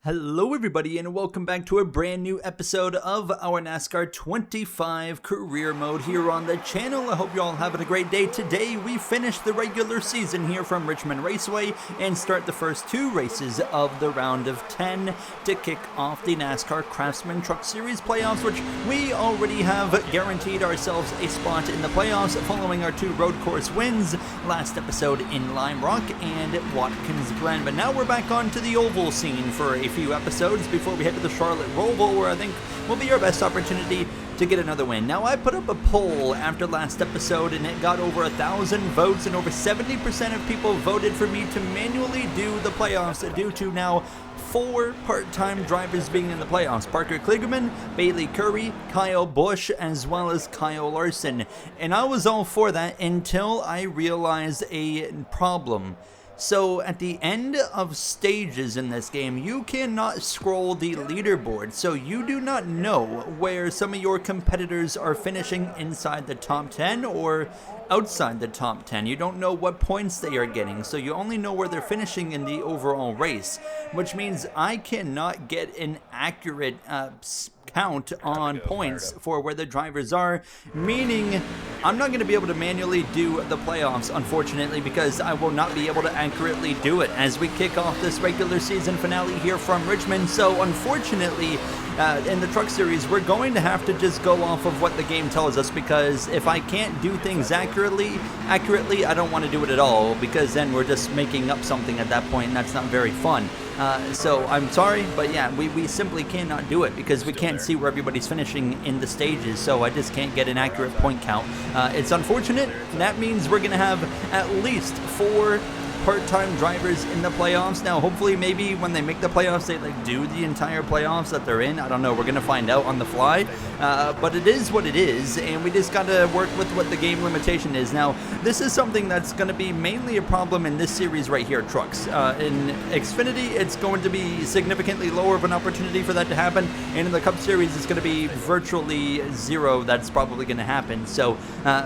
Hello everybody and welcome back to a brand new episode of our NASCAR 25 career mode here on the channel. I hope you're all having a great day. Today we finish the regular season here from Richmond Raceway and start the first two races of the round of 10 to kick off the NASCAR Craftsman Truck Series playoffs, which we already have guaranteed ourselves a spot in the playoffs following our two road course wins last episode in Lime Rock and Watkins Glen. But now we're back onto the oval scene for a few episodes before we head to the Charlotte Roval, where I think will be our best opportunity to get another win. Now, I put up a poll after last episode and it got over 1,000 votes, and over 70% of people voted for me to manually do the playoffs due to now 4 part-time drivers being in the playoffs: Parker Kligerman, Bailey Curry, Kyle Busch, as well as Kyle Larson. And I was all for that until I realized a problem. So at the end of stages in this game, you cannot scroll the leaderboard, so you do not know where some of your competitors are finishing inside the top 10 or outside the top 10. You don't know what points they are getting, so you only know where they're finishing in the overall race, which means I cannot get an accurate count on points for where the drivers are, meaning I'm not going to be able to manually do the playoffs, unfortunately, because I will not be able to accurately do it as we kick off this regular season finale here from Richmond. So unfortunately, in the Truck Series, we're going to have to just go off of what the game tells us, because if I can't do things accurately, I don't want to do it at all, because then we're just making up something at that point, and that's not very fun. So I'm sorry, but yeah, we simply cannot do it because we can't see where everybody's finishing in the stages, so I just can't get an accurate point count. It's unfortunate. That means we're going to have at least 4 part-time drivers in the playoffs. Now, hopefully, maybe when they make the playoffs, they do the entire playoffs that they're in. I don't know. We're going to find out on the fly. But it is what it is, and we just got to work with what the game limitation is. Now, this is something that's going to be mainly a problem in this series right here, Trucks. In Xfinity, it's going to be significantly lower of an opportunity for that to happen, and in the Cup Series, it's going to be virtually zero that's probably going to happen. So,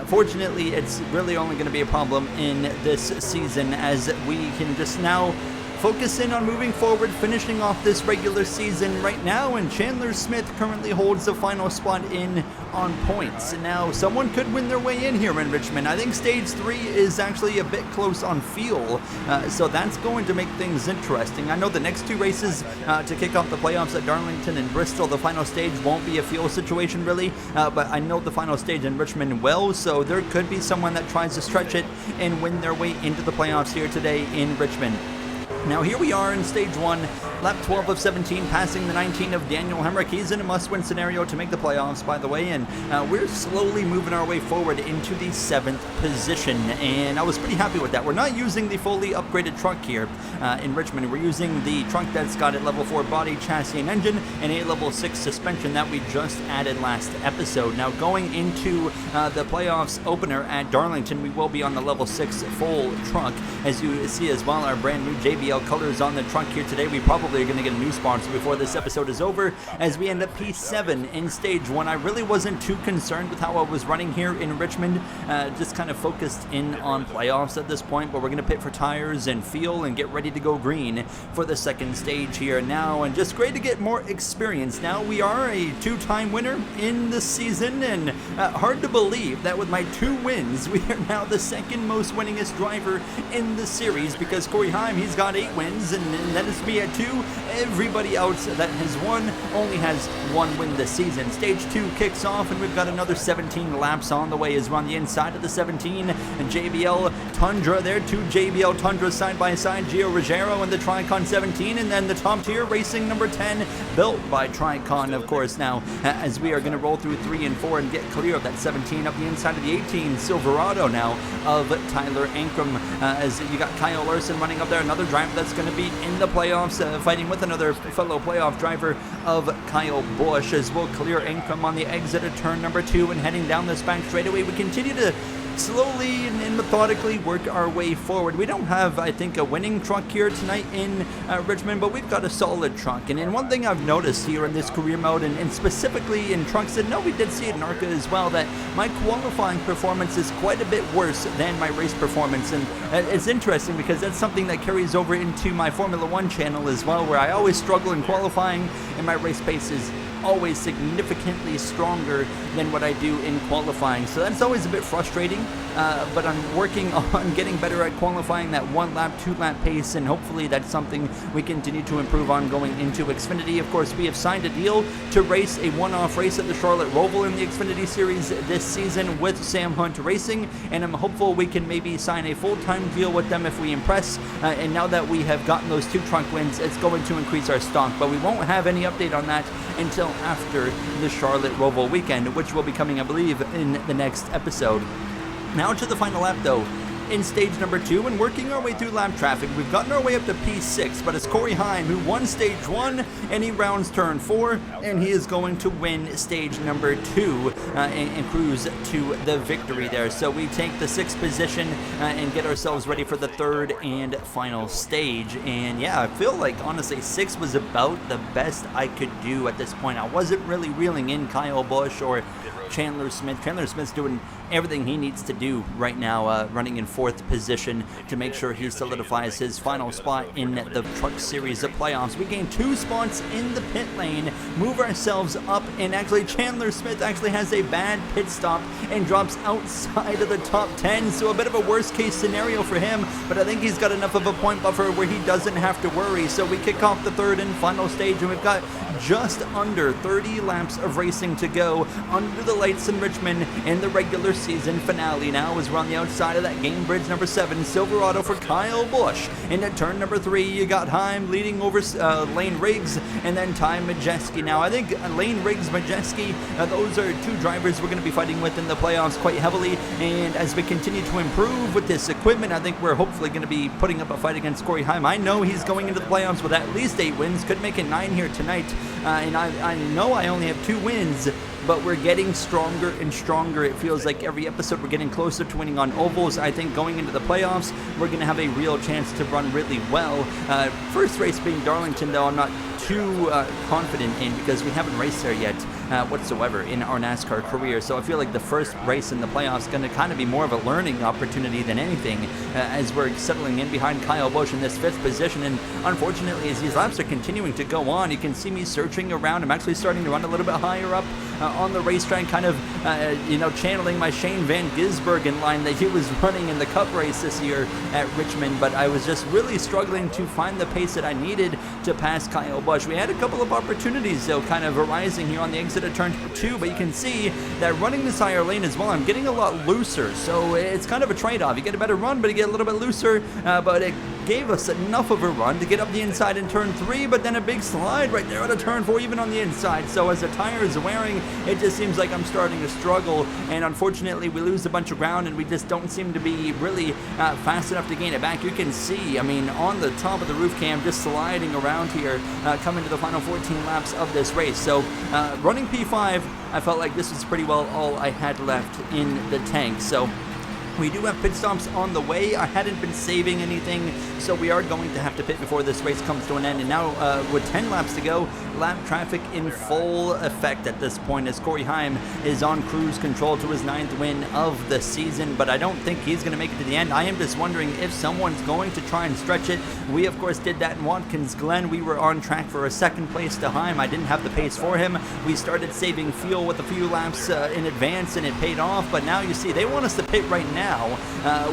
fortunately, it's really only going to be a problem in this season, as we can just now focus in on moving forward, finishing off this regular season right now, and Chandler Smith currently holds the final spot in on points. Now, someone could win their way in here in Richmond. I think Stage 3 is actually a bit close on fuel, so that's going to make things interesting. I know the next 2 races to kick off the playoffs at Darlington and Bristol, the final stage won't be a fuel situation really, but I know the final stage in Richmond will, so there could be someone that tries to stretch it and win their way into the playoffs here today in Richmond. Now here we are in Stage 1, lap 12 of 17, passing the 19 of Daniel Hemrick. He's in a must-win scenario to make the playoffs, by the way, and we're slowly moving our way forward into the 7th position, and I was pretty happy with that. We're not using the fully upgraded truck here in Richmond. We're using the truck that's got a level 4 body, chassis, and engine, and a level 6 suspension that we just added last episode. Now going into the playoffs opener at Darlington, we will be on the level 6 full truck. As you see as well, our brand new JBL colors on the truck here today. We probably are going to get a new sponsor before this episode is over, as we end up P7 in Stage 1. I really wasn't too concerned with how I was running here in Richmond, just kind of focused in on playoffs at this point, but we're going to pit for tires and fuel and get ready to go green for the second stage here now, and just great to get more experience. Now we are a 2-time winner in this season, and hard to believe that with my 2 wins, we are now the second most winningest driver in the series, because Corey Heim, he's got 8 wins, and that is me at 2. Everybody else that has won only has 1 win this season. Stage 2 kicks off, and we've got another 17 laps on the way as we're on the inside of the 17, and JBL Tundra there, 2 JBL Tundras side by side, Gio Ruggiero and the Tricon 17, and then the top tier racing number 10, built by Tricon, of course. Now, as we are going to roll through 3 and 4 and get clear of that 17 up the inside of the 18, Silverado now of Tyler Ankrum, as you got Kyle Larson running up there, another driver that's going to be in the playoffs, fighting with another fellow playoff driver of Kyle Busch, as we'll clear Ankrum on the exit of turn number 2 and heading down this back straightaway. We continue to slowly and methodically work our way forward. We don't have, I think, a winning truck here tonight in Richmond, but we've got a solid truck. And one thing I've noticed here in this career mode, and specifically in trucks, and no, we did see it in ARCA as well, that my qualifying performance is quite a bit worse than my race performance. And it's interesting because that's something that carries over into my Formula One channel as well, where I always struggle in qualifying and my race pace is always significantly stronger than what I do in qualifying. So that's always a bit frustrating, but I'm working on getting better at qualifying that 1 lap, 2 lap pace, and hopefully that's something we continue to improve on going into Xfinity. Of course, we have signed a deal to race a one-off race at the Charlotte Roval in the Xfinity Series this season with Sam Hunt Racing, and I'm hopeful we can maybe sign a full-time deal with them if we impress, and now that we have gotten those 2 trunk wins, it's going to increase our stock, but we won't have any update on that until after the Charlotte Roval weekend, which will be coming, I believe, in the next episode. Now to the final lap, though. In stage number 2 and working our way through lap traffic, we've gotten our way up to P6, but it's Corey Heim who won stage 1 and he rounds turn 4, and he is going to win stage number 2 and cruise to the victory there. So we take the 6th position and get ourselves ready for the 3rd and final stage. And yeah, I feel like honestly 6 was about the best I could do at this point. I wasn't really reeling in Kyle Busch or Chandler Smith. Chandler Smith's doing everything he needs to do right now, running in 4th position to make sure he solidifies his final spot in the Truck Series of playoffs. We gain 2 spots in the pit lane, move ourselves up, and actually Chandler Smith actually has a bad pit stop and drops outside of the top 10, so a bit of a worst case scenario for him, but I think he's got enough of a point buffer where he doesn't have to worry. So we kick off the 3rd and final stage, and we've got just under 30 laps of racing to go under the lights in Richmond in the regular season finale. Now as we're on the outside of that game bridge number 7, Silverado for Kyle Busch. Into turn number 3, you got Heim leading over Lane Riggs and then Ty Majeski. Now I think Lane Riggs, Majeski, those are 2 drivers we're going to be fighting with in the playoffs quite heavily, and as we continue to improve with this equipment, I think we're hopefully going to be putting up a fight against Corey Heim. I know he's going into the playoffs with at least 8 wins, could make it 9 here tonight, and I know I only have 2 wins, but we're getting stronger and stronger. It feels like every episode we're getting closer to winning on ovals. I think going into the playoffs, we're going to have a real chance to run really well. First race being Darlington, though, I'm not too confident in because we haven't raced there yet whatsoever in our NASCAR career. So I feel like the first race in the playoffs is going to kind of be more of a learning opportunity than anything as we're settling in behind Kyle Busch in this 5th position. And unfortunately, as these laps are continuing to go on, you can see me searching around. I'm actually starting to run a little bit higher up on the racetrack, kind of, channeling my Shane Van Gisbergen line that he was running in the Cup race this year at Richmond, but I was just really struggling to find the pace that I needed to pass Kyle Busch. We had a couple of opportunities, though, kind of arising here on the exit of turn 2, but you can see that running this higher lane as well, I'm getting a lot looser, so it's kind of a trade-off. You get a better run, but you get a little bit looser, but it gave us enough of a run to get up the inside in turn 3, but then a big slide right there out of turn 4, even on the inside. So as the tire is wearing, it just seems like I'm starting to struggle, and unfortunately we lose a bunch of ground and we just don't seem to be really fast enough to gain it back. You can see, I mean, on the top of the roof cam, just sliding around here, coming to the final 14 laps of this race. So running P5, I felt like this was pretty well all I had left in the tank. So we do have pit stops on the way. I hadn't been saving anything, so we are going to have to pit before this race comes to an end. And now with 10 laps to go, lap traffic in full effect at this point as Corey Heim is on cruise control to his 9th win of the season, but I don't think he's going to make it to the end. I am just wondering if someone's going to try and stretch it. We, of course, did that in Watkins Glen. We were on track for a 2nd place to Heim. I didn't have the pace for him. We started saving fuel with a few laps in advance, and it paid off, but now you see they want us to pit right now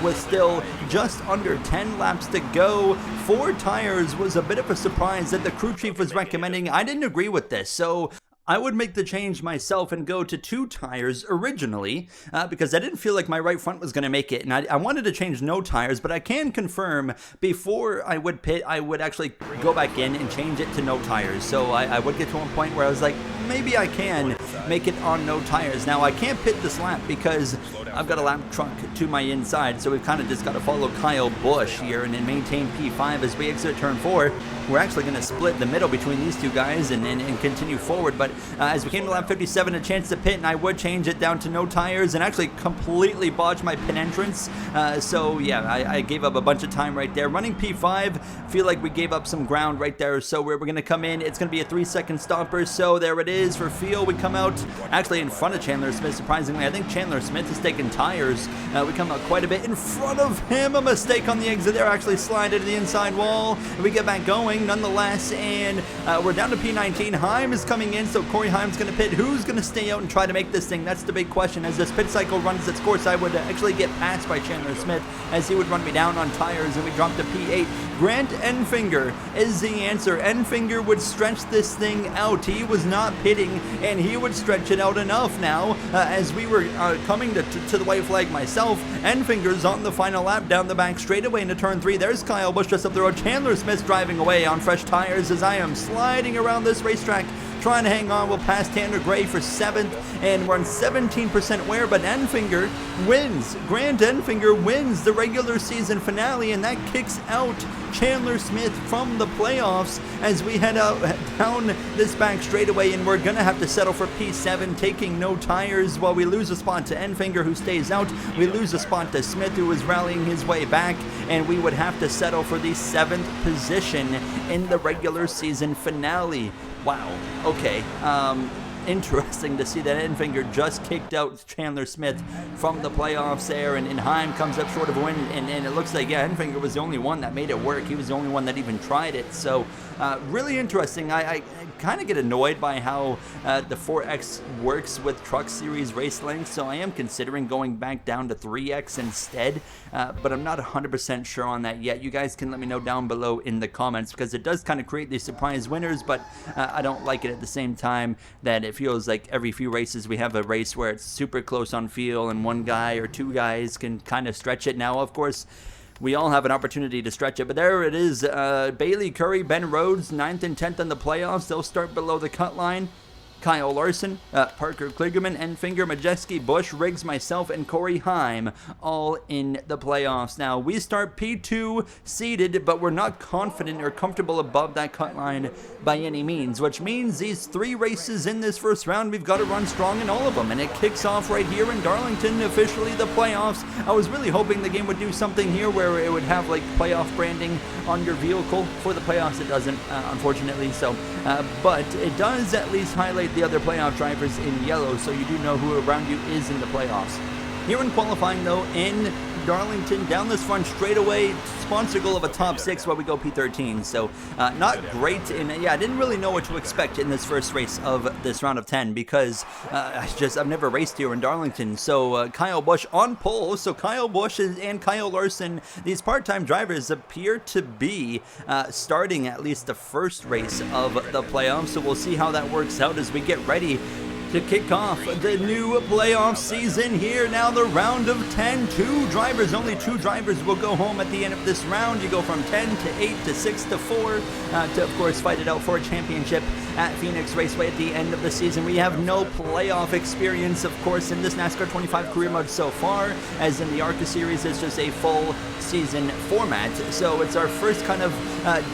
with still just under 10 laps to go. 4 tires was a bit of a surprise that the crew chief was recommending. I didn't agree with this, so I would make the change myself and go to 2 tires originally because I didn't feel like my right front was going to make it, and I wanted to change no tires, but I can confirm before I would pit, I would actually go back in and change it to no tires. So I would get to one point where I was like, maybe I can make it on no tires. Now I can't pit this lap because I've got a lap truck to my inside, so we've kind of just got to follow Kyle Busch here and then maintain P5 as we exit turn 4. we're actually going to split the middle between these two guys and continue forward. But as we came to lap 57, a chance to pit, and I would change it down to no tires and actually completely botch my pit entrance. So yeah, I gave up a bunch of time right there. Running P5, feel like we gave up some ground right there. So we're going to come in. It's going to be a 3-second stopper. So there it is for Field. We come out actually in front of Chandler Smith, surprisingly. I think Chandler Smith has taken tires. We come out quite a bit in front of him. A mistake on the exit there, actually slide into the inside wall. And we get back going nonetheless, and we're down to P19. Heim is coming in, so Corey Heim's going to pit. Who's going to stay out and try to make this thing? That's the big question. As this pit cycle runs its course, I would actually get passed by Chandler Smith as he would run me down on tires, and we drop to P8. Grant Enfinger is the answer. Enfinger would stretch this thing out. He was not pitting, and he would stretch it out enough now as we were coming to the white flag myself. Enfinger's on the final lap down the back straightaway into turn 3. There's Kyle Busch just up the road. Chandler Smith's driving away on fresh tires as I am sliding around this racetrack trying to hang on. We'll pass Tanner Gray for 7th, and we're on 17% wear, but Enfinger wins. Grant Enfinger wins the regular season finale, and that kicks out Chandler Smith from the playoffs as we head out down this back straightaway, and we're going to have to settle for P7, taking no tires while we lose a spot to Enfinger, who stays out. We lose a spot to Smith, who is rallying his way back, and we would have to settle for the 7th position in the regular season finale. Wow. Okay. Interesting to see that Enfinger just kicked out Chandler Smith from the playoffs there, and Heim comes up short of a win, and it looks like, yeah, Enfinger was the only one that made it work. He was the only one that even tried it. So really interesting. I kind of get annoyed by how the 4X works with Truck Series race length, so I am considering going back down to 3X instead, but I'm not 100% sure on that yet. You guys can let me know down below in the comments, because it does kind of create these surprise winners, but I don't like it at the same time that it feels like every few races we have a race where it's super close on field and one guy or two guys can kind of stretch it. Now, of course, we all have an opportunity to stretch it, but there it is. Bailey Curry, Ben Rhodes, 9th and 10th in the playoffs. They'll start below the cut line. Kyle Larson, Parker Kligerman, Enfinger, Majeski, Busch, Riggs, myself, and Corey Heim all in the playoffs. Now, we start P2 seeded, but we're not confident or comfortable above that cut line by any means, which means these 3 races in this first round, we've got to run strong in all of them, and it kicks off right here in Darlington, officially the playoffs. I was really hoping the game would do something here where it would have like playoff branding on your vehicle. For the playoffs, it doesn't, unfortunately, so, but it does at least highlight the other playoff drivers in yellow, so you do know who around you is in the playoffs. Here in qualifying, though, in Darlington, down this front straightaway, sponsor goal of a top 6 while we go P13, so not great. And yeah, I didn't really know what to expect in this first race of this round of 10, because I've never raced here in Darlington. So Kyle Busch on pole, so Kyle Busch and Kyle Larson, these part-time drivers appear to be starting at least the first race of the playoffs, so we'll see how that works out as we get ready to kick off the new playoff season here. Now the round of 10, only two drivers will go home at the end of this round. You go from 10 to 8 to 6 to 4 to, of course, fight it out for a championship at Phoenix Raceway at the end of the season. We have no playoff experience, of course, in this NASCAR 25 career mode so far, as in the ARCA series, it's just a full season format. So it's our first kind of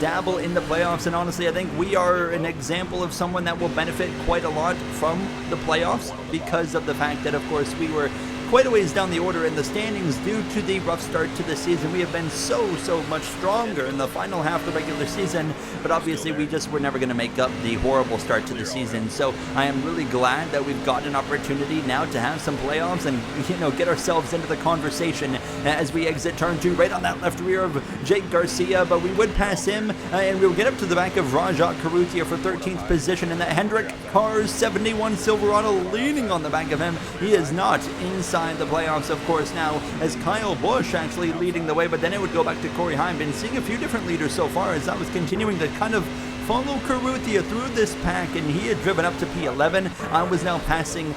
dabble in the playoffs, and honestly, I think we are an example of someone that will benefit quite a lot from the playoffs, because of the fact that, of course, we were quite a ways down the order in the standings due to the rough start to the season. We have been so much stronger in the final half of the regular season, but obviously we just were never going to make up the horrible start to the season. So I am really glad that we've got an opportunity now to have some playoffs and, you know, get ourselves into the conversation as we exit turn 2 right on that left rear of Jake Garcia, but we would pass him and we'll get up to the back of Rajat Karuthia for 13th position, and that Hendrick Cars 71 Silverado leaning on the back of him. He is not inside the playoffs, of course, now, as Kyle Busch actually leading the way, but then it would go back to Corey Heim. Been seeing a few different leaders so far as I was continuing to kind of follow Karuthia through this pack, and he had driven up to P11. I was now passing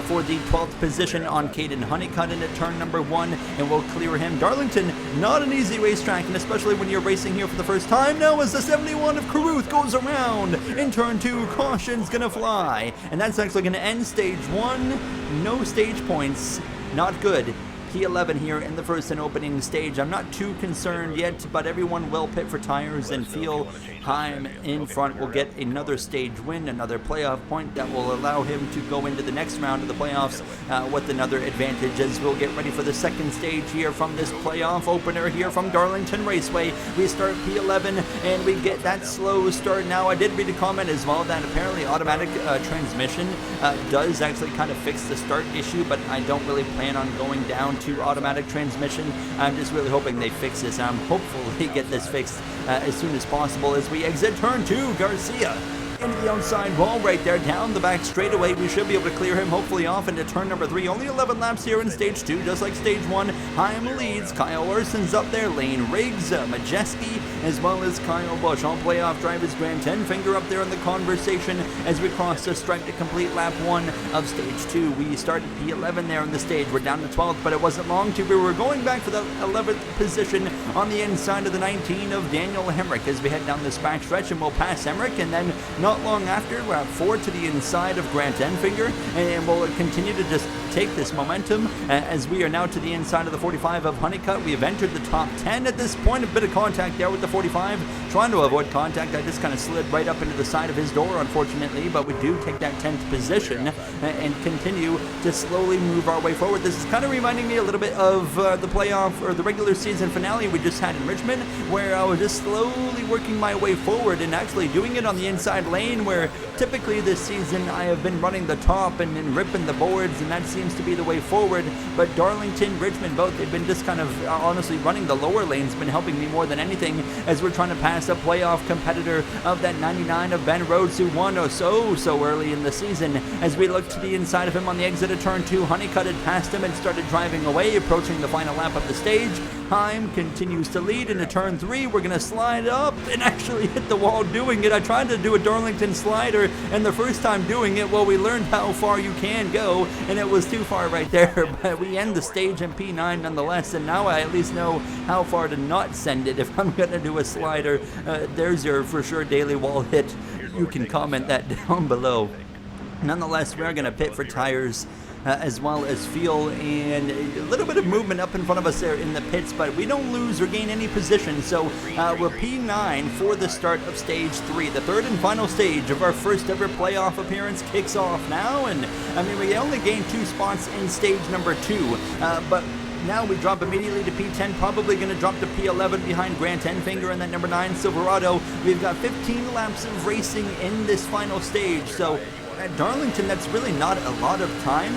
for the 12th position on Caden Honeycutt into turn number 1, and we'll clear him. Darlington, not an easy racetrack, and especially when you're racing here for the first time. Now as the 71 of Caruth goes around in turn 2, caution's gonna fly, and that's actually gonna end stage 1. No stage points, not good. P11 here in the first and opening stage. I'm not too concerned yet, but everyone will pit for tires and feel Heim in front will get another stage win, another playoff point that will allow him to go into the next round of the playoffs with another advantage, as we'll get ready for the second stage here from this playoff opener here from Darlington Raceway. We start P11 and we get that slow start. Now, I did read a comment as well that apparently automatic transmission does actually kind of fix the start issue, but I don't really plan on going down to automatic transmission. I'm just really hoping they fix this. I'm hopeful they get this fixed as soon as possible as we exit turn 2. Garcia into the outside wall right there, down the back straightaway. We should be able to clear him hopefully off into turn number 3. Only 11 laps here in stage 2, just like stage 1. Heim leads, Kyle Larson's up there, Lane Riggs, Majeski, as well as Kyle Busch. All playoff drivers, Grant 10 finger up there in the conversation as we cross the stripe to complete lap 1 of stage 2. We started P11 there in the stage. We're down to 12th, but it wasn't long to. We were going back for the 11th position on the inside of the 19 of Daniel Hemrick as we head down this back stretch, and we'll pass Hemrick, and then not long after, we're at 4 to the inside of Grant Enfinger, and we'll continue to just take this momentum as we are now to the inside of the 45 of Honeycutt. We have entered the top 10 at this point. A bit of contact there with the 45, trying to avoid contact. I just kind of slid right up into the side of his door, unfortunately, but we do take that 10th position and continue to slowly move our way forward. This is kind of reminding me a little bit of the playoff or the regular season finale we just had in Richmond, where I was just slowly working my way forward and actually doing it on the inside lane, where typically this season I have been running the top and ripping the boards, and that seems to be the way forward. But Darlington, Richmond, both, they've been just kind of honestly running the lower lanes, been helping me more than anything as we're trying to pass a playoff competitor of that 99 of Ben Rhodes, who won so early in the season. As we look to the inside of him on the exit of turn 2, Honeycutt had passed him and started driving away, approaching the final lap of the stage. Heim continues to lead into turn 3. We're going to slide up and actually hit the wall doing it. I tried to do a Darlington slider, and the first time doing it, well, we learned how far you can go, and it was too far right there. But we end the stage in P9 nonetheless, and now I at least know how far to not send it if I'm going to do a slider. There's your for sure daily wall hit. You can comment that down below. Nonetheless, we're going to pit for tires as well as fuel, and a little bit of movement up in front of us there in the pits, but we don't lose or gain any position. So we're P9 for the start of stage 3. The third and final stage of our first ever playoff appearance kicks off now, and I mean, we only gained 2 spots in stage number 2, but now we drop immediately to P10, probably going to drop to P11 behind Grant Enfinger and that number 9 Silverado. We've got 15 laps of racing in this final stage, so at Darlington, that's really not a lot of time,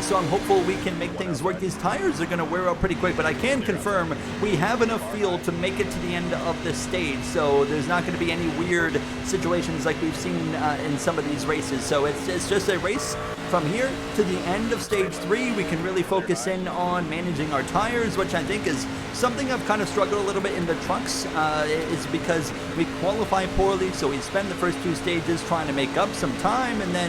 so I'm hopeful we can make things work. These tires are going to wear out pretty quick, but I can confirm we have enough fuel to make it to the end of this stage, so there's not going to be any weird situations like we've seen in some of these races. So it's just a race from here to the end of stage 3. We can really focus in on managing our tires, which I think is something I've kind of struggled a little bit in the trucks. Is because we qualify poorly, so we spend the first 2 stages trying to make up some time, and then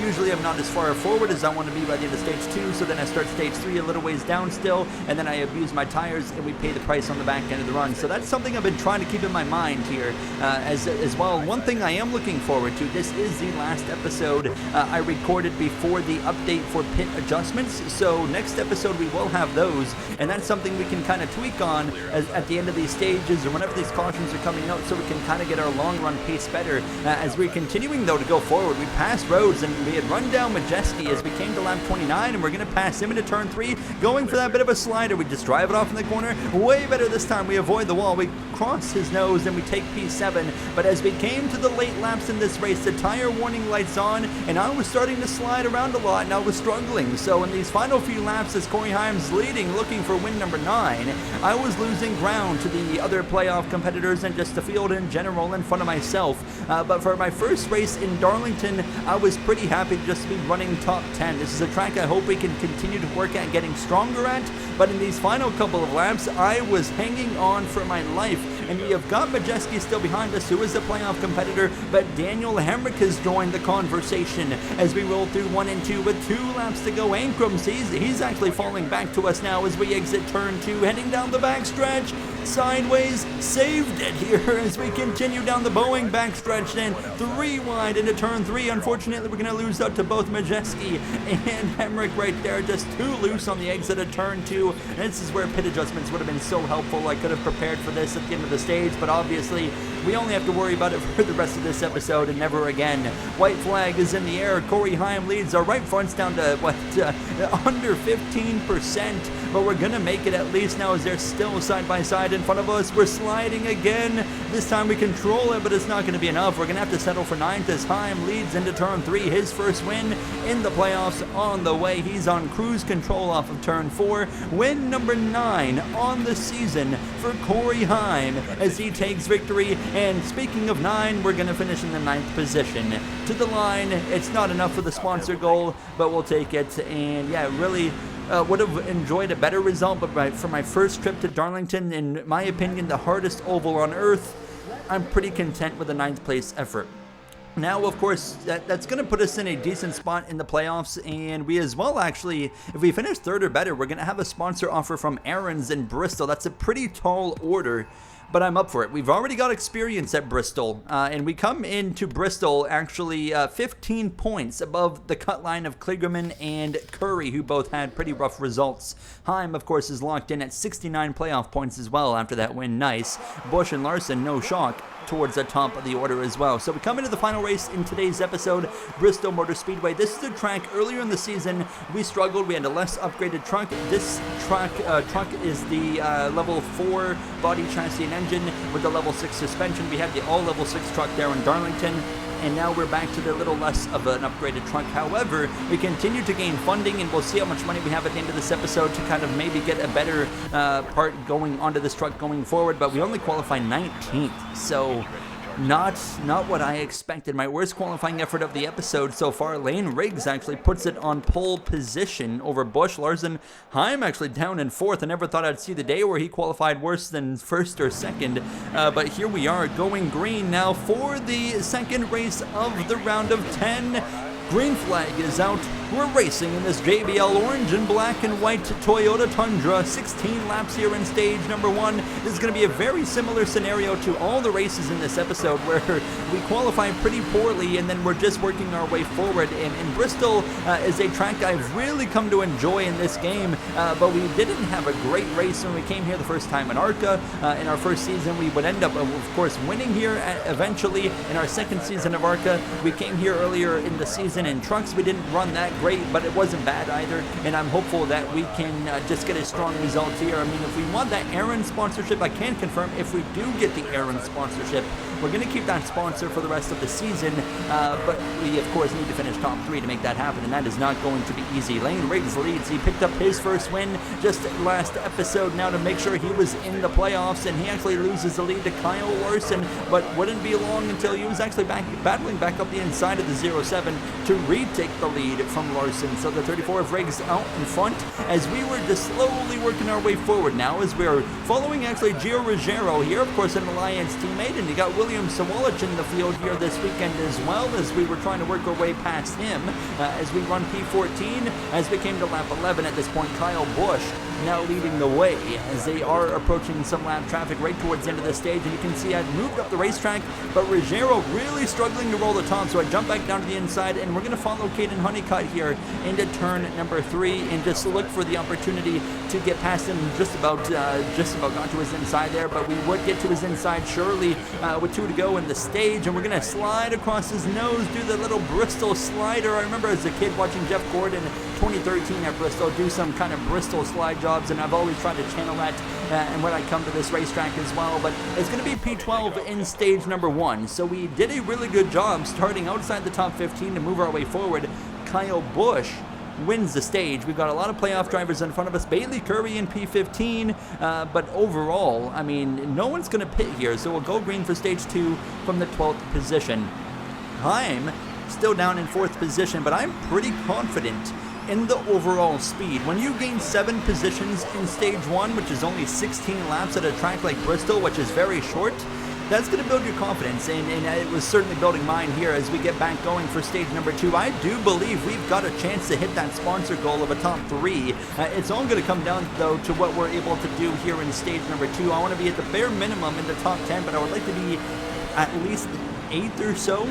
usually I'm not as far forward as I want to be by the end of stage 2, so then I start stage 3 a little ways down still, and then I abuse my tires and we pay the price on the back end of the run. So that's something I've been trying to keep in my mind here as well. One thing I am looking forward to, this is the last episode I recorded before the update for pit adjustments, so next episode we will have those, and that's something we can kind of tweak on at the end of these stages or whenever these cautions are coming out, so we can kind of get our long run pace better. As we're continuing though to go forward, we passed Rhodes and we had run down Majeski as we came to lap 29, and we're going to pass him into turn 3, going for that bit of a slider. We just drive it off in the corner, way better this time. We avoid the wall, we cross his nose, and we take P7. But as we came to the late laps in this race, the tire warning lights on, and I was starting to slide around a lot, and I was struggling. So in these final few laps, as Corey Himes leading, looking for win number 9, I was losing ground to the other playoff competitors and just the field in general in front of myself. But for my first race in Darlington, I was pretty happy to just be running top 10. This is a track I hope we can continue to work at getting stronger at, but in these final couple of laps, I was hanging on for my life. And we have got Majeski still behind us, who is a playoff competitor, but Daniel Hemrick has joined the conversation as we roll through 1 and 2 with 2 laps to go. Ankrams, he's actually falling back to us now as we exit turn 2, heading down the backstretch. Sideways, saved it here as we continue down the Boeing backstretch, and 3 wide into turn 3. Unfortunately, we're going to lose out to both Majeski and Hemrick right there, just too loose on the exit of turn 2. And this is where pit adjustments would have been so helpful. I could have prepared for this at the end of the stage, but obviously We only have to worry about it for the rest of this episode and never again. White flag is in the air. Corey Heim leads. Our right front's down to, under 15%, but we're going to make it at least now as they're still side by side in front of us. We're sliding again. This time we control it, but it's not going to be enough. We're going to have to settle for 9th as Heim leads into turn 3. His first win in the playoffs on the way. He's on cruise control off of turn 4. Win number 9 on the season for Corey Heim as he takes victory. And speaking of 9, we're going to finish in the 9th position. To the line, it's not enough for the sponsor goal, but we'll take it. And yeah, really would have enjoyed a better result, but for my first trip to Darlington, in my opinion, the hardest oval on earth, I'm pretty content with a 9th place effort. Now, of course, that's going to put us in a decent spot in the playoffs, and we as well, actually, if we finish 3rd or better, we're going to have a sponsor offer from Aaron's in Bristol. That's a pretty tall order, but I'm up for it. We've already got experience at Bristol, and we come into Bristol actually 15 points above the cut line of Kligerman and Curry, who both had pretty rough results. Heim, of course, is locked in at 69 playoff points as well after that win. Nice. Busch and Larson, no shock, towards the top of the order as well. So we come into the final race in today's episode, Bristol Motor Speedway. This is the track earlier in the season we struggled. We had a less upgraded truck. This truck is the level 4 body, chassis, and engine with the level 6 suspension. We had the all level 6 truck there in Darlington, and now we're back to the little less of an upgraded truck. However, we continue to gain funding, and we'll see how much money we have at the end of this episode to kind of maybe get a better part going onto this truck going forward, but we only qualify 19th, so not what I expected. My worst qualifying effort of the episode so far. Lane Riggs actually puts it on pole position over Busch. Larson, Heim actually down in 4th. I never thought I'd see the day where he qualified worse than 1st or 2nd, but here we are going green now for the 2nd race of the round of 10. Green flag is out. We're racing in this JBL orange and black and white Toyota Tundra. 16 laps here in stage number 1. This is going to be a very similar scenario to all the races in this episode where we qualify pretty poorly and then we're just working our way forward. And Bristol is a track I've really come to enjoy in this game, but we didn't have a great race when we came here the first time in ARCA. In our first season, we would end up, of course, winning here eventually. In our second season of ARCA, we came here earlier in the season in trucks. We didn't run that great, but it wasn't bad either, and I'm hopeful that we can just get a strong result here. I mean, if we want that Aaron sponsorship, I can confirm if we do get the Aaron sponsorship, we're going to keep that sponsor for the rest of the season, but we, of course, need to finish top 3 to make that happen, and that is not going to be easy. Lane Riggs leads. He picked up his first win just last episode now to make sure he was in the playoffs, and he actually loses the lead to Kyle Larson, but wouldn't be long until he was actually battling back up the inside of the 07 to retake the lead from Larson. So the 34 of Riggs out in front as we were just slowly working our way forward now as we're following actually Gio Ruggiero here, of course, an Alliance teammate, and you got William Sawalich in the field here this weekend as well as we were trying to work our way past him as we run P14 as we came to lap 11 at this point. Kyle Busch now leading the way as they are approaching some lap traffic right towards the end of the stage, and you can see I've moved up the racetrack, but Ruggiero really struggling to roll the top, so I jump back down to the inside, and we're going to follow Caden Honeycutt here into turn number 3 and just look for the opportunity to get past him. Just about got to his inside there, but we would get to his inside surely with 2 to go in the stage, and we're going to slide across his nose, do the little Bristol slider. I remember as a kid watching Jeff Gordon 2013 at Bristol do some kind of Bristol slide jobs, and I've always tried to channel that and when I come to this racetrack as well. But it's going to be P12 in stage number 1, so we did a really good job starting outside the top 15 to move our way forward. Kyle Busch wins the stage. We've got a lot of playoff drivers in front of us. Bailey Curry in P15, but overall, I mean, no one's going to pit here, so we'll go green for stage 2 from the 12th position. Heim still down in 4th position, but I'm pretty confident in the overall speed. When you gain 7 positions in stage 1, which is only 16 laps at a track like Bristol, which is very short, that's going to build your confidence, and it was certainly building mine here as we get back going for stage number 2. I do believe we've got a chance to hit that sponsor goal of a top 3. It's all going to come down, though, to what we're able to do here in stage number 2. I want to be at the bare minimum in the top 10, but I would like to be at least 8th or so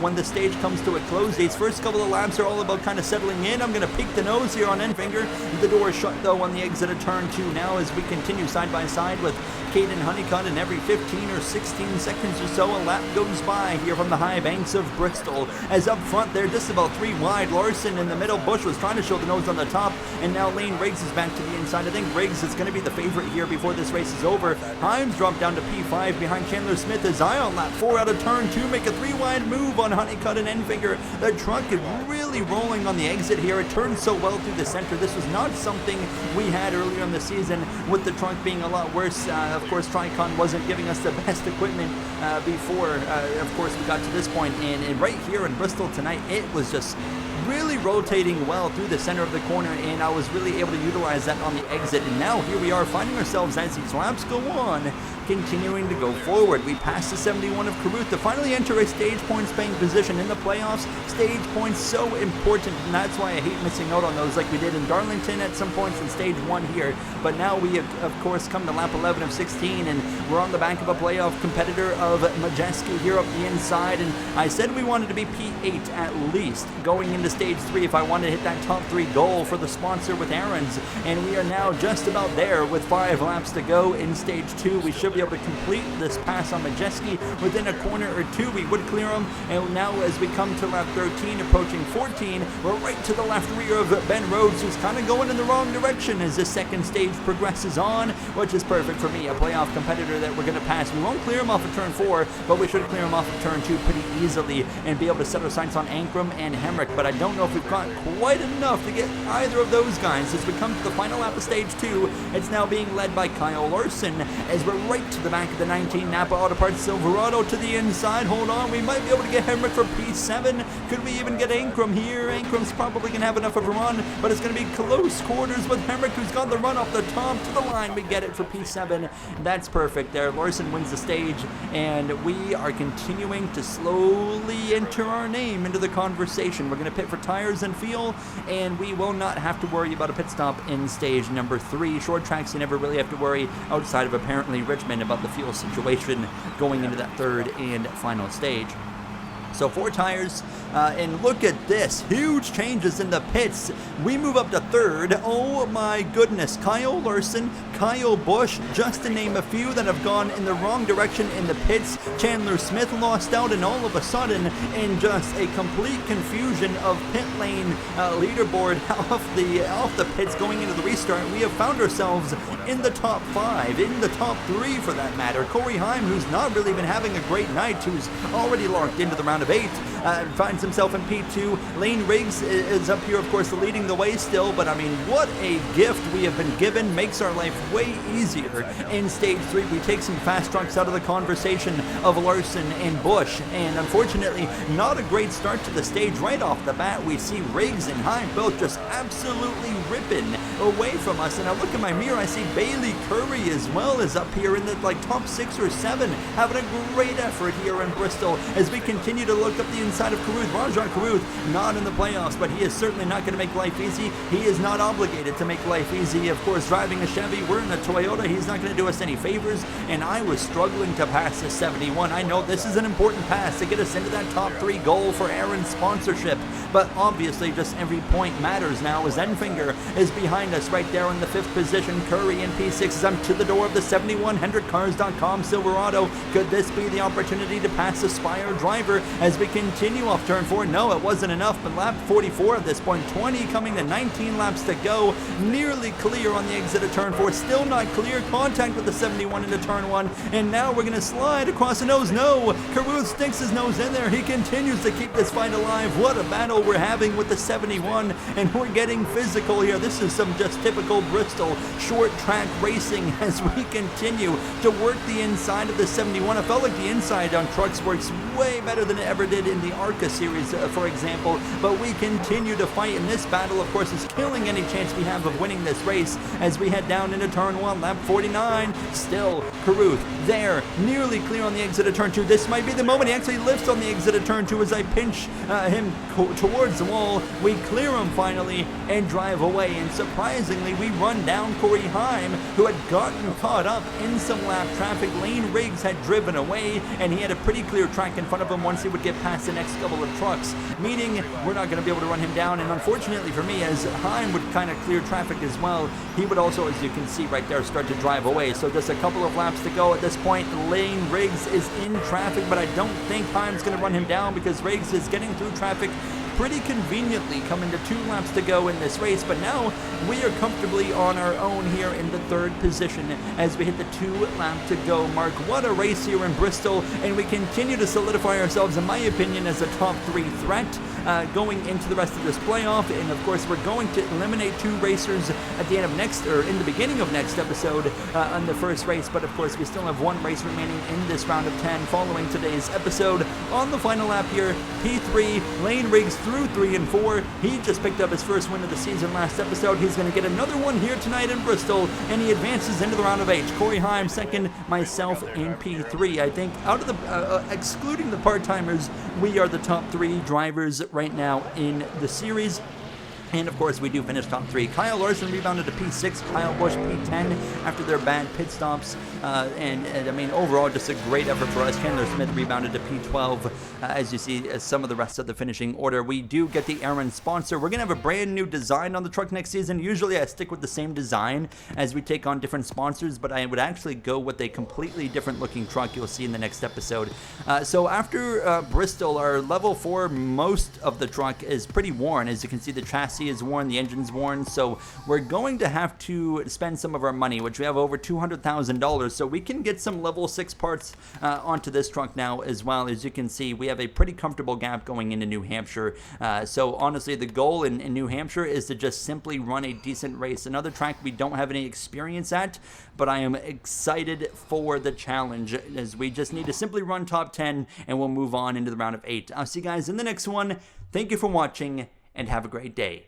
when the stage comes to a close. These first couple of laps are all about kind of settling in. I'm going to peek the nose here on Enfinger. The door is shut though on the exit of turn 2 now as we continue side by side with Caden Honeycutt, and every 15 or 16 seconds or so a lap goes by here from the high banks of Bristol. As up front they're just about 3 wide. Larson in the middle. Bush was trying to show the nose on the top, and now Lane Riggs is back to the inside. I think Riggs is going to be the favorite here before this race is over. Himes dropped down to P5 behind Chandler Smith as I on lap 4 out of turn 2 make a 3-wide move on Honeycutt and Enfinger. The truck is really rolling on the exit here. It turns so well through the center. This was not something we had earlier in the season, with the trunk being a lot worse. Of course, Tricon wasn't giving us the best equipment before, of course, we got to this point. And right here in Bristol tonight, it was just really rotating well through the center of the corner, and I was really able to utilize that on the exit. And now here we are finding ourselves, as these laps go on, continuing to go forward. We passed the 71 of Caruth to finally enter a stage points paying position in the playoffs. Stage points so important, and that's why I hate missing out on those like we did in Darlington at some points in stage 1 here. But now we have, of course, come to lap 11 of 16, and we're on the back of a playoff competitor of Majeski here up the inside. And I said we wanted to be P8 at least going into stage 3 if I wanted to hit that top 3 goal for the sponsor with Aaron's, and we are now just about there with 5 laps to go in stage 2. We should be able to complete this pass on Majeski within a corner or 2. We would clear him, and now as we come to lap 13 approaching 14, we're right to the left rear of Ben Rhodes, who's kind of going in the wrong direction as this second stage progresses on, which is perfect for me, a playoff competitor that we're going to pass. We won't clear him off of turn 4, but we should clear him off of turn 2 pretty easily and be able to set our sights on Ankrum and Hemrick. But I don't know if we've got quite enough to get either of those guys. As we come to the final lap of stage 2, it's now being led by Kyle Larson as we're right to the back of the 19 Napa Auto Parts Silverado to the inside. Hold on, we might be able to get Hemrick for P7. Could we even get Ankrum here? Ankrum's probably going to have enough of a run, but it's going to be close quarters with Hemrick, who's got the run off the top to the line. We get it for P7. That's perfect there. Larson wins the stage, and we are continuing to slowly enter our name into the conversation. We're going to pit for tires and fuel, and we will not have to worry about a pit stop in stage number 3. Short tracks, you never really have to worry, outside of apparently Richmond, about the fuel situation going into that 3rd and final stage. So 4 tires, and look at this, huge changes in the pits. We move up to 3rd. Oh my goodness, Kyle Larson, Kyle Busch, just to name a few that have gone in the wrong direction in the pits. Chandler Smith lost out, and all of a sudden, in just a complete confusion of pit lane leaderboard off the pits going into the restart, we have found ourselves in the top 5, in the top 3 for that matter. Corey Heim, who's not really been having a great night, who's already locked into the round of 8, finds himself in P2. Lane Riggs is up here, of course, leading the way still, but I mean, what a gift we have been given. Makes our life way easier in stage 3. We take some fast trucks out of the conversation of Larson and Busch, and unfortunately, not a great start to the stage right off the bat. We see Riggs and Heim both just absolutely ripping away from us, and I look in my mirror, I see Bailey Curry as well is up here in the top 6 or 7, having a great effort here in Bristol as we continue to look up the inside of Caruth. Rajan Caruth not in the playoffs, but he is certainly not going to make life easy. He is not obligated to make life easy. Of course, driving a Chevy, we're in a Toyota. He's not going to do us any favors, and I was struggling to pass this 71. I know this is an important pass to get us into that top 3 goal for Aaron's sponsorship, but obviously just every point matters now as Enfinger is behind us right there in the 5th position. Curry in P6 is up to the door of the 71 HendrickCars.com Silverado. Could this be the opportunity to pass Aspire driver as we continue off turn 4? No, it wasn't enough, but lap 44 at this point, 20 coming to 19 laps to go. Nearly clear on the exit of turn 4, still not clear. Contact with the 71 into turn 1, and now we're going to slide across the nose. No, Caruth sticks his nose in there. He continues to keep this fight alive. What a battle we're having with the 71, and we're getting physical here. This is some just typical Bristol short track racing as we continue to work the inside of the 71. I felt like the inside on trucks works way better than it ever did in the ARCA series, for example, but we continue to fight, and this battle, of course, is killing any chance we have of winning this race as we head down into turn 1, lap 49. Still Caruth there, nearly clear on the exit of turn 2. This might be the moment. He actually lifts on the exit of turn 2 as I pinch him towards the wall. We clear him finally and drive away, and surprisingly, we run down Corey Heim, who had gotten caught up in some lap traffic. Lane Riggs had driven away, and he had a pretty clear track in in front of him once he would get past the next couple of trucks, meaning we're not going to be able to run him down. And unfortunately for me, as Heim would kind of clear traffic as well, he would also, as you can see right there, start to drive away. So just a couple of laps to go at this point. Lane Riggs is in traffic, but I don't think Heim's going to run him down because Riggs is getting through traffic pretty conveniently, coming to 2 laps to go in this race. But now we are comfortably on our own here in the 3rd position as we hit the 2 lap to go mark. What a race here in Bristol, and we continue to solidify ourselves, in my opinion, as a top 3 threat going into the rest of this playoff. And of course, we're going to eliminate 2 racers at the end of next, or in the beginning of next episode on the first race. But of course, we still have 1 race remaining in this round of 10 following today's episode. On the final lap here, P3, Lane Riggs through 3 and 4. He just picked up his first win of the season last episode. He's going to get another one here tonight in Bristol, and he advances into the round of 8. Corey Heim second, myself in P3. I think out of the excluding the part-timers, we are the top 3 drivers right now in the series. And of course, we do finish top 3. Kyle Larson rebounded to P6, Kyle Busch P10 after their bad pit stops. And I mean, overall, just a great effort for us. Chandler Smith rebounded to P12, as you see, as some of the rest of the finishing order. We do get the Aaron sponsor. We're going to have a brand new design on the truck next season. Usually, I stick with the same design as we take on different sponsors, but I would actually go with a completely different looking truck you'll see in the next episode. So after Bristol, our level 4, most of the truck is pretty worn. As you can see, the chassis is worn, the engine's worn, so we're going to have to spend some of our money, which we have over $200,000, so we can get some level 6 parts onto this truck now as well. As you can see, we have a pretty comfortable gap going into New Hampshire, so honestly, the goal in New Hampshire is to just simply run a decent race. Another track we don't have any experience at, but I am excited for the challenge, as we just need to simply run top 10, and we'll move on into the round of 8. I'll see you guys in the next one. Thank you for watching, and have a great day.